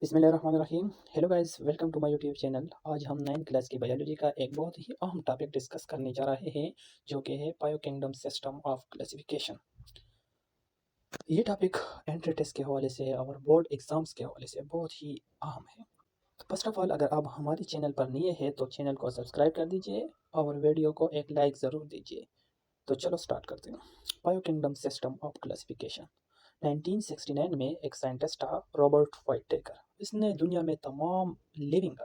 बिस्मिल्लाहिर्रहमानिर्रहीम। Hello guys, welcome to my YouTube channel. आज हम 9th क्लास की बायोलॉजी का एक बहुत ही अहम टॉपिक डिस्कस करने जा रहे हैं, जो कि है बायोकिंगडम सिस्टम ऑफ क्लासिफिकेशन। ये टॉपिक एंट्री टेस्ट के हवाले से और बोर्ड एग्जाम्स के हवाले से बहुत ही अहम है। फर्स्ट ऑफ ऑल, अगर आप हमारे चैनल पर नए हैं तो चैनल को सब्सक्राइब कर दीजिए और वीडियो को एक लाइक ज़रूर दीजिए। तो चलो स्टार्ट करते हैं। बायोकिंगडम सिस्टम ऑफ क्लासिफिकेशन 1969 में एक साइंटिस्ट था, रॉबर्ट वाइटेकर। इसने दुनिया में तमाम लिविंग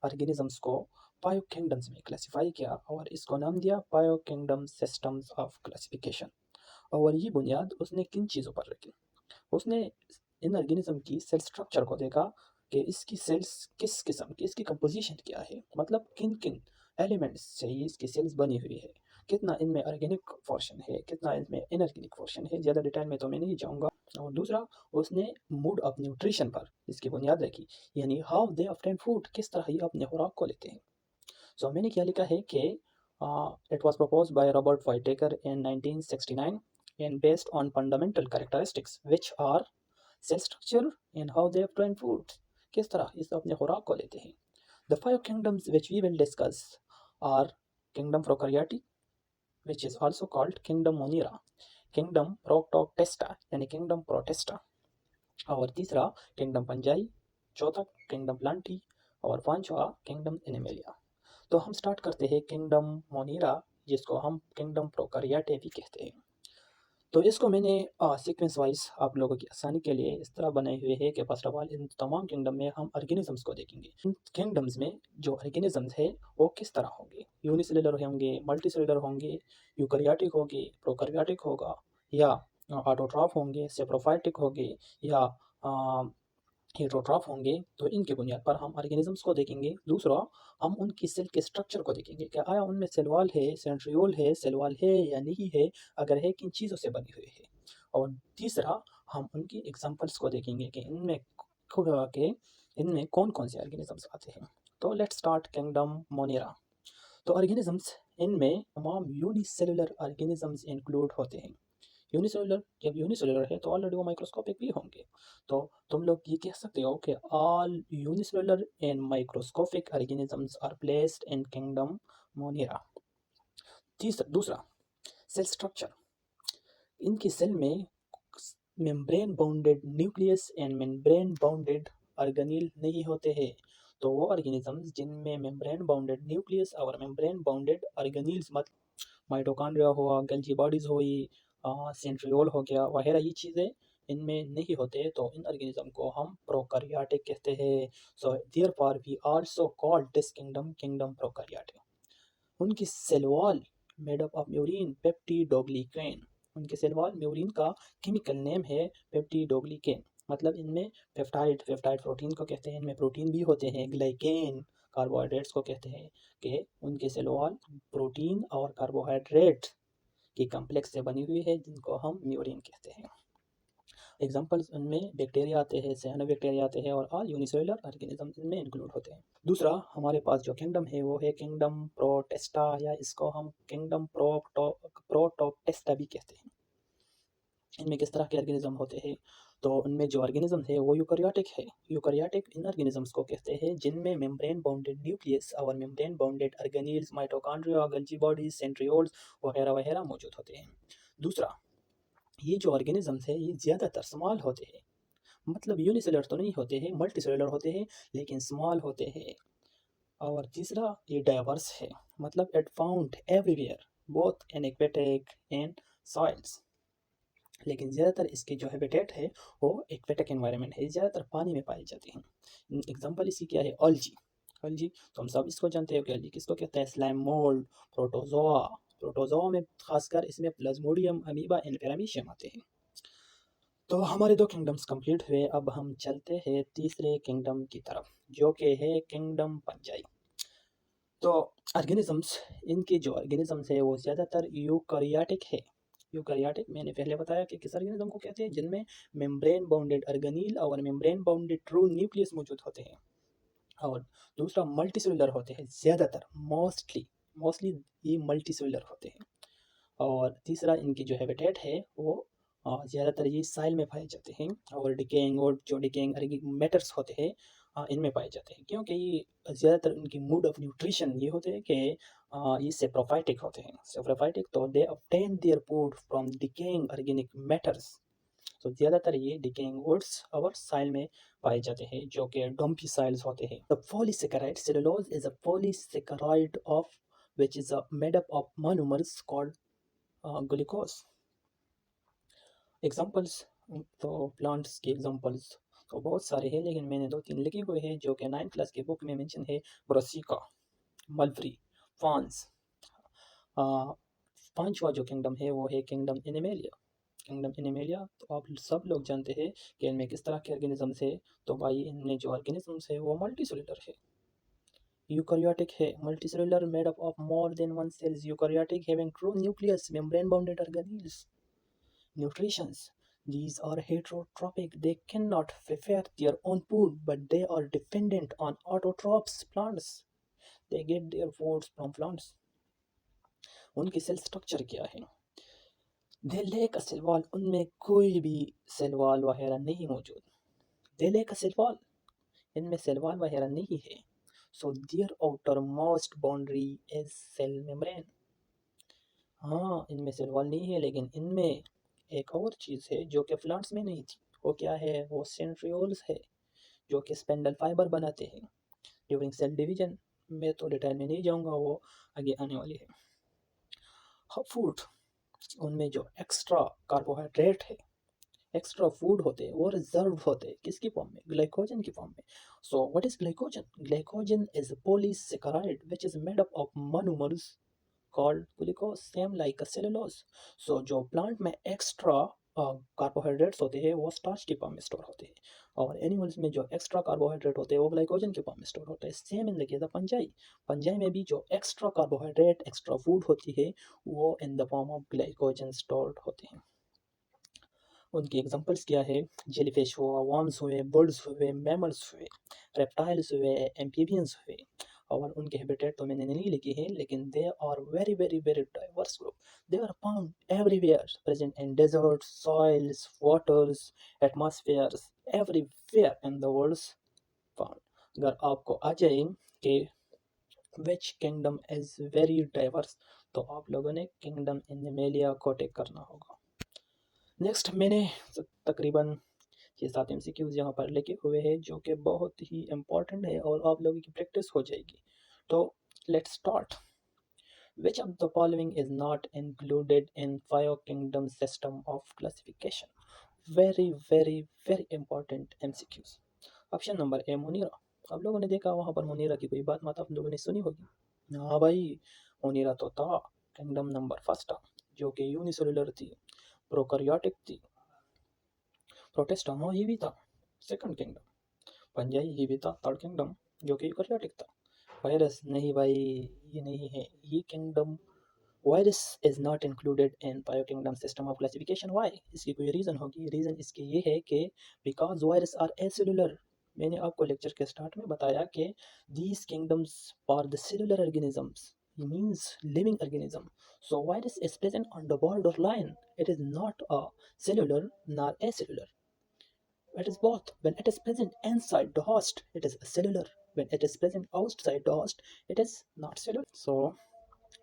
ऑर्गेनिजम्स को बायो किंगडम्स में क्लासिफाई किया और इसको नाम दिया bio kingdom systems of classification. और ये बुनियाद उसने किन चीज़ों पर रखी? उसने इन ऑर्गेनिज्म की सेल स्ट्रक्चर को देखा कि इसकी सेल्स किस किस्म की, इसकी कंपोजिशन क्या है, मतलब किन किन एलिमेंट्स से ये इसकी सेल्स बनी हुई है, कितना इनमें ऑर्गेनिक पोर्शन है, कितना इनमें इनऑर्गेनिक पोर्शन है। ज़्यादा डिटेल में तो मैं नहीं जाऊँगा। और दूसरा, उसने मूड ऑफ न्यूट्रिशन पर इसकी बुनियाद रखी, यानी हाउ दे ऑब्टेन फूड, किस तरह ये अपने खुराक को लेते हैं। सो मैंने क्या लिखा है कि it was proposed by Robert Whittaker in 1969 and based on fundamental characteristics which are cell structure and how they obtain food, किस तरह इस अपने खुराक को लेते हैं। The five kingdoms which we will discuss are kingdom prokaryotic, which is also called kingdom monera, kingdom protoctesta यानी kingdom protesta, और तीसरा kingdom fungi, चौथा kingdom plantae और पांचवा kingdom animalia। तो हम स्टार्ट करते हैं किंगडम मोनीरा, जिसको हम किंगडम प्रोकैरियोटा भी कहते हैं। तो इसको मैंने सीक्वेंस वाइज आप लोगों की आसानी के लिए इस तरह बनाए हुए है कि फर्स्ट ऑफ ऑल इन तमाम किंगडम में हम ऑर्गेनिजम्स को देखेंगे। इन किंगडम्स में जो ऑर्गेनिजम्स है वो किस तरह होंगे, यूनिसेलुलर होंगे, मल्टीसेलुलर होंगे, यूकैरियोटिक होंगे, प्रोकैरियोटिक होगा, या ऑटोट्रॉफ होंगे, सेप्रोफाइटिक होंगे, या हेटरोट्रॉफ होंगे। तो इनके बुनियाद पर हम ऑर्गेनिजम्स को देखेंगे। दूसरा, हम उनकी सेल के स्ट्रक्चर को देखेंगे कि आया उनमें सेल वॉल है, सेंट्रियोल है, सेल वॉल है या नहीं है, अगर है किन चीज़ों से बनी हुई है। और तीसरा, हम उनकी एग्जांपल्स को देखेंगे कि इनमें कौन कौन से ऑर्गेनिजम्स आते हैं। तो लेट्स स्टार्ट किंगडम मोनेरा। तो ऑर्गेनिजम्स, इनमें तमाम यूनिसेलुलर ऑर्गेनिजम्स इंक्लूड होते हैं। यूनिसेलुलर, जब यूनिसेलुलर है तो ऑलरेडी वो माइक्रोस्कोपिक भी होंगे। तो तुम लोग ये कह सकते हो कि all unicellular and microscopic organisms are placed in kingdom Monera. तीसरा, दूसरा, सेल स्ट्रक्चर। इनकी सेल में membrane bounded nucleus and membrane bounded organelle नहीं होते हैं। तो वो ऑर्गेनिजम्स जिनमें मेम्ब्रेन बाउंडेड न्यूक्लियस और मेम्ब्रेन बाउंडेड ऑर्गेनील्स, मतलब माइटोकॉन्ड्रिया हुआ, गल्जी बॉडीज हुई, सेंट्रियोल हो गया वगैरह, ये चीज़ें इनमें नहीं होते, तो इन ऑर्गेनिज्म को हम प्रोकैरियोटिक कहते हैं। So therefore we also call this kingdom kingdom prokaryotic. उनकी cell wall made up of murein peptidoglycan. उनके सेल वॉल म्यूरिन का केमिकल नेम है पेप्टिडोग्लिकेन। मतलब इनमें पेप्टाइड, पेप्टाइड प्रोटीन को कहते हैं, इनमें प्रोटीन भी होते हैं। ग्लाइकेन कार्बोहाइड्रेट्स को कहते हैं कि उनके सेल वॉल प्रोटीन और कार्बोहाइड्रेट की कम्प्लेक्स से बनी हुई है, जिनको हम म्यूरिन कहते हैं। एग्जाम्पल्स उनमें बैक्टीरिया आते हैं, साइनोबैक्टीरिया आते हैं, और ऑल यूनिसेलुलर ऑर्गेनिज्म इनमें इंक्लूड होते हैं। दूसरा, हमारे पास जो किंगडम है वो है किंगडम प्रोटेस्टा, या इसको हम किंगडम प्रोटोटेस्टा भी कहते हैं। इनमें किस तरह के ऑर्गेनिज्म होते हैं? तो उनमें जो ऑर्गेनिज्म है वो यूकैरियोटिक है। यूकैरियोटिक इन ऑर्गेनिजम्स को कहते हैं जिनमें मेम्ब्रेन बाउंडेड न्यूक्लियस और membrane bounded organelles, mitochondria, गल्जी bodies, centrioles वगैरह वगैरह मौजूद होते हैं। दूसरा, ये जो ऑर्गेनिजम्स है ये ज़्यादातर स्मॉल होते हैं, मतलब यूनिसेलुलर तो नहीं होते हैं, मल्टीसेलुलर होते हैं, लेकिन स्मॉल होते हैं। और तीसरा, ये डाइवर्स है, मतलब it found everywhere, both in aquatic and soils. लेकिन ज़्यादातर इसके जो हैबिटेट है वो एक्वेटिक एनवायरनमेंट है, ज़्यादातर पानी में पाई जाती हैं। एग्जांपल इसकी क्या है? ऑल्जी। ऑल्जी तो हम सब इसको जानते हो कि ऑल्जी किसको कहते हैं? Slime mould, protozoa. प्रोटोजोआ में खासकर इसमें प्लाज्मोडियम, अमीबा एंड पैरामीशियम आते हैं। तो हमारे दो किंगडम्स कंप्लीट हुए। अब हम चलते हैं तीसरे किंगडम की तरफ, जो कि है किंगडम पंजाई। तो ऑर्गेनिजम्स, इनके जो ऑर्गेनिजम्स है वो ज़्यादातर यूकैरियोटिक है। यूकैरियोटिक मैंने पहले बताया कि किस ऑर्गेनिज्म को कहते हैं, जिनमें मेम्ब्रेन बाउंडेड ऑर्गेनील और मेम्ब्रेन बाउंडेड ट्रू न्यूक्लियस मौजूद होते हैं। और दूसरा, मल्टीसेलुलर होते हैं ज़्यादातर, मोस्टली मोस्टली ये मल्टीसेलुलर होते हैं। और तीसरा, इनकी जो हैबिटेट है वो ज़्यादातर ये साइल में पाए जाते हैं और डिकेइंग और जो डिकेइंग मैटर्स होते हैं इनमें पाए जाते हैं, क्योंकि ये ज़्यादातर उनकी मोड ऑफ न्यूट्रिशन ये होते हैं कि ये सेप्रोफाइटिक होते हैं। सेप्रोफाइटिक तो they obtain their food from decaying organic matters. तो ज़्यादातर ये डिकेइंग वुड्स और साइल में पाए जाते हैं जो कि डम्पी साइल्स होते हैं। The polysaccharide cellulose is a polysaccharide of which is made up of monomers called glucose. Examples तो प्लांट्स के एग्जाम्पल्स तो बहुत सारे हैं, लेकिन मैंने 2-3 लिखे हुए हैं जो कि 9th क्लास के बुक में मेंशन है। ब्रोसिका, मलफ्री, फांस। पांचवा जो किंगडम है वो है किंगडम एनिमेलिया। किंगडम एनिमेलिया तो आप सब लोग जानते हैं कि इनमें किस तरह के ऑर्गेनिजम्स है। तो भाई इनमें जो ऑर्गेनिजम्स है वो मल्टीसेलुलर है, यूकैरियोटिक है। Multicellular made up of more than one cells, eukaryotic having true nucleus, membrane bounded organelles. Nutritions. These are heterotrophic. They cannot prepare their own food, but they are dependent on autotrophs plants. They get their foods from plants. उनकी cell structure क्या है? They lack a cell wall. उनमें कोई भी cell wall वगैरह नहीं मौजूद। They lack a cell wall. इनमें सेल वॉल वगैरह नहीं है। So their outermost boundary is cell membrane. हाँ, इनमें सेल वॉल नहीं है, लेकिन इनमें एक और चीज़ है जो कि प्लांट्स में नहीं थी। वो क्या है? वो सेंट्रियोल्स है जो कि स्पेंडल फाइबर बनाते हैं ड्यूरिंग सेल डिवीजन। मैं तो डिटेल में नहीं जाऊंगा, वो आगे आने वाली है। फूड, उनमें जो एक्स्ट्रा कार्बोहाइड्रेट है, एक्स्ट्रा फूड होते हैं, वो रिजर्व होते हैं किसकी फॉर्म में? ग्लाइकोजन की फॉर्म में। So what is glycogen? Glycogen is a polysaccharide which is made up of monomers called glucose, same like a cellulose. So जो प्लांट में एक्स्ट्रा कार्बोहाइड्रेट्स होते हैं वो स्टार्च की फॉर्म में स्टोर होते हैं, और एनिमल्स में जो एक्स्ट्रा कार्बोहाइड्रेट होते हैं वो ग्लाइकोजन की फॉर्म में स्टोर होते हैं। Same in the case of fungi. Fungi में भी जो एक्स्ट्रा कार्बोहाइड्रेट, एक्स्ट्रा फूड होती है वो in the form of glycogen stored होते हैं। उनकी एग्जांपल्स क्या है? जेलीफिश हुआ, वर्म्स हुए, बर्ड्स हुए, मैमल्स हुए, रेप्टाइल्स हुए, एम्फीबियंस हुए। और उनके हैबिटेट तो मैंने नहीं लिखे हैं, लेकिन they are very very very diverse group. They are found everywhere, present in deserts, soils, waters, atmospheres, everywhere in the world found. अगर आपको आ जाए कि which kingdom is very diverse, तो आप लोगों ने किंगडम एनिमेलिया को टेक करना होगा। नेक्स्ट मैंने तकरीबन 6-7 MCQs यहाँ पर लिखे हुए हैं जो कि बहुत ही इम्पोर्टेंट है और आप लोगों की प्रैक्टिस हो जाएगी। तो let's start. Which of the following is not included in Five Kingdom system of classification? Very very very important MCQs. Option number A Munira. आप लोगों ने देखा वहाँ पर मुनीरा की कोई बात आप लोगों ने सुनी होगी। हाँ भाई, मुनीरा तो था किंगडम नंबर फर्स्ट था जो कि यूनिसेलुलर थी, प्रोकैरियोटिक थी। प्रोटेस्टा ही भी था सेकंड किंगडम। पंजाई ही भी था थर्ड किंगडम जो कि यूकैरियोटिक था। वायरस नहीं भाई, ये नहीं है ये kingdom. Virus is not included in bio kingdom system of classification. Why? इसकी कोई रीज़न होगी। रीज़न इसके ये है कि बिकॉज वायरस आर एसेलुलर। मैंने आपको लेक्चर के स्टार्ट में बताया कि these kingdoms are the cellular organisms, it means living organism. So virus is present on the borderline. It is not a cellular nor acellular. It is both. When it is present inside the host, it is cellular. When it is present outside the host, it is not cellular. So,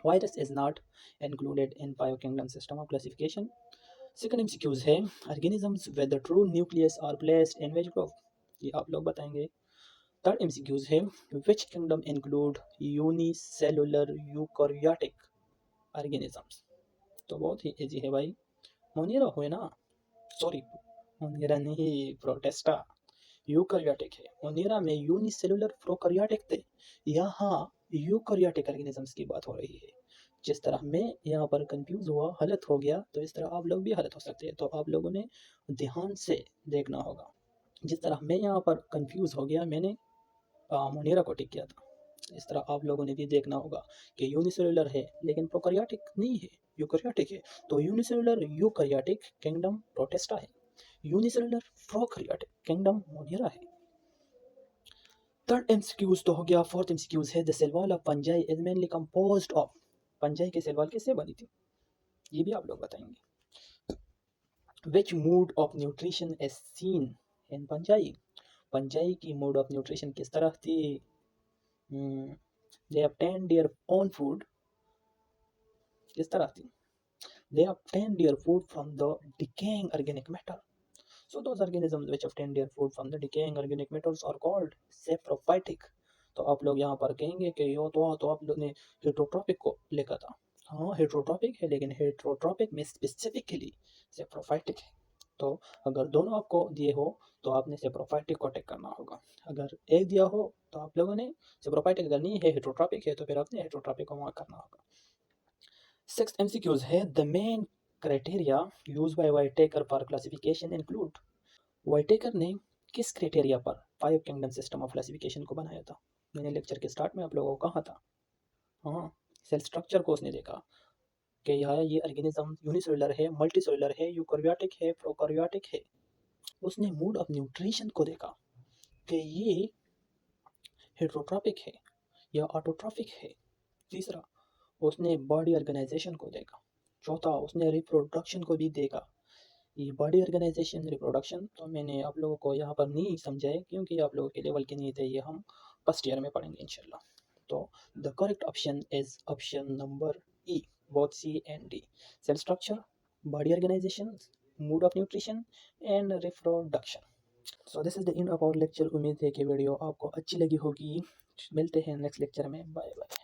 virus is not included in biokingdom system of classification. Second MCQs है organisms with the true nucleus are placed in which group? ये आप लोग बताएंगे। Third MCQs है which kingdom include unicellular eukaryotic organisms? तो बहुत ही easy है भाई, मोनिरा हुए ना, सॉरी मोनिरा नहीं, प्रोटेस्टा यूकैरियोटिक है। मोनिरा में यूनिसेलुलर प्रोकैरियोटिक थे, यहाँ यूकैरियोटिक ऑर्गेनिजम्स की बात हो रही है। जिस तरह मैं यहाँ पर कंफ्यूज हुआ, गलत हो गया, तो इस तरह आप लोग भी गलत हो सकते हैं। तो आप लोगों ने ध्यान से देखना होगा। जिस तरह मैं यहाँ पर कंफ्यूज हो गया, मैंने मोनिरा को टिक किया था, इस तरह आप लोगों ने भी देखना होगा कि यूनिसेलुलर है लेकिन प्रोकैरियोटिक नहीं है, यूकैरियोटिक है। तो यूनिसेलुलर यूकैरियोटिक किंगडम प्रोटेस्टा है, यूनिसेलुलर प्रोकैरियोटिक किंगडम मोनिरा है। थर्ड एमसीक्यूज तो हो गया। फोर्थ एमसीक्यूज है the cell wall of fungi is mainly composed of. Fungi की सेल वॉल किससे बनी थी, ये भी आप लोग बताएंगे। Which mode of nutrition is seen in fungi. Fungi की मूड ऑफ न्यूट्रिशन किस तरह थी? दे obtained their own food, किस तरह थी? They obtained their food from the decaying organic matter. So those organisms which obtain their food from the decaying organic matters are called saprophytic. तो आप लोग यहाँ पर कहेंगे कि यो तो आप लोग ने हेट्रोट्रॉपिक को लिखा था। हाँ हेट्रोट्रॉपिक है, लेकिन हेट्रोट्रॉपिक में स्पेसिफिकली सेप्रोफाइटिक है। तो अगर दोनों आपको दिए हो तो आपने सेप्रोफाइटिक को टिक करना होगा। अगर एक दिया हो तो आप लोगों ने सेप्रोफाइटिक, अगर नहीं है हेट्रोट्रॉपिक है तो फिर आपने हेट्रोट्रॉपिक को मार्क करना होगा। 6 MCQs है। The main criteria use by Whittaker for classification include. Whittaker ने किस क्राइटेरिया पर 5 किंगडम सिस्टम ऑफ क्लासिफिकेशन को बनाया था? मैंने लेक्चर के स्टार्ट में आप लोगों को कहा था। हाँ, सेल स्ट्रक्चर को उसने देखा कि ये ऑर्गेनिज्म यूनिसेलुलर है, मल्टीसेलुलर है, यूकैरियोटिक है, प्रोकैरियोटिक है। उसने मूड ऑफ न्यूट्रिशन को देखा कि ये हेट्रोट्रॉपिक है या ऑटोट्रॉफिक है। तीसरा, उसने बॉडी ऑर्गेनाइजेशन को देखा। चौथा, उसने रिप्रोडक्शन को भी देखा। ये बॉडी ऑर्गेनाइजेशन, रिप्रोडक्शन तो मैंने आप लोगों को यहाँ पर नहीं समझाए क्योंकि आप लोगों के लेवल के नहीं थे, ये हम फर्स्ट ईयर में पढ़ेंगे इंशाल्लाह। तो the correct option is option number E, both C and D. Cell structure, body organisation, mood of nutrition and reproduction. So this is the end of our lecture. उम्मीद है कि वीडियो आपको अच्छी लगी होगी। मिलते हैं नेक्स्ट लेक्चर में। Bye bye.